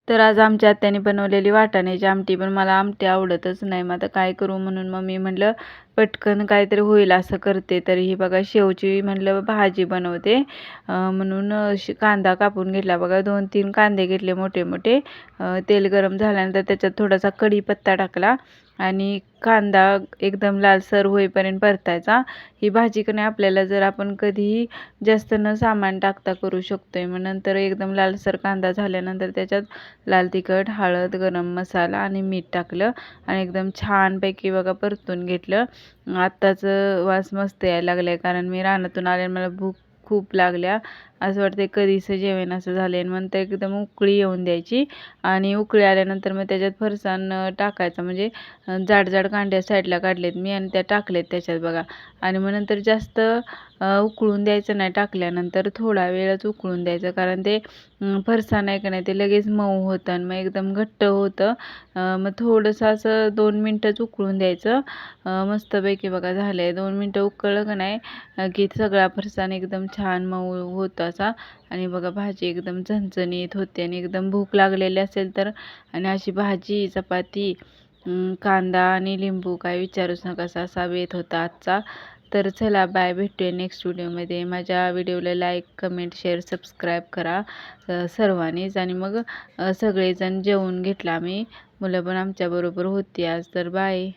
तर आज आमच्या आत्याने बनवलेली वाटाण्याची आमटी, पण मला आमटी आवडतच नाही. मग आता काय करू म्हणून मग मी म्हटलं पटकन काहीतरी होईल असं करते. तर ही बघा शेवची म्हटलं भाजी बनवते. म्हणून कांदा कापून घेतला बघा. 2-3 कांदे घेतले मोठे मोठे. तेल गरम झाल्यानंतर त्याच्यात थोडासा कढीपत्ता टाकला आणि कांदा एकदम लालसर होईपर्यंत परतायचा. ही भाजी की नाही आपल्याला जर आपण कधीही जास्त न सामान टाकता करू शकतोय. मग नंतर एकदम लालसर कांदा झाल्यानंतर त्याच्यात लाल तिखट, हळद, गरम मसाला आणि मीठ टाकलं आणि एकदम छानपैकी बघा परतून घेतलं. आत्ताच वास मस्त यायला लागलाय, कारण मी रानातून आले आणि मला भूक खूप लागल्या. असं वाटतंय कधीचं जेवण असं झालंय. आणि नंतर एकदम उकळी येऊन द्यायची आणि उकळी आल्यानंतर मग त्याच्यात फरसाण टाकायचं. म्हणजे जाड जाड कांड्या साईडला काढलेत मी आणि त्या टाकलेत त्याच्यात बघा. आणि मग नंतर जास्त उकळून द्यायचं नाही. टाकल्यानंतर थोडा वेळच उकळून द्यायचं, कारण ते फरसाण आहे का नाही ते लगेच मऊ होतं आणि मग एकदम घट्ट होतं. मग थोडंसं असं 2 मिनटंच उकळून द्यायचं. मस्तपैकी बघा झालं आहे. 2 मिनटं उकळलं का नाही की सगळा फरसाण एकदम छान मऊ होतं असा. आणि बघा भाजी एकदम झणझणीत होते आणि एकदम भूक लागलेली असेल तर आणि अशी भाजी, चपाती, कांदा आणि लिंबू काय विचारूच नका, असा बेत होता आजचा. तर चला बाय, भेटूया नेक्स्ट व्हिडिओमध्ये. माझ्या व्हिडिओला लाईक, कमेंट, शेअर, सबस्क्राईब करा सर्वांनीच. आणि मग सगळेजण जेवून घेतला आम्ही. मुलं पण आमच्याबरोबर होती आज. तर बाय.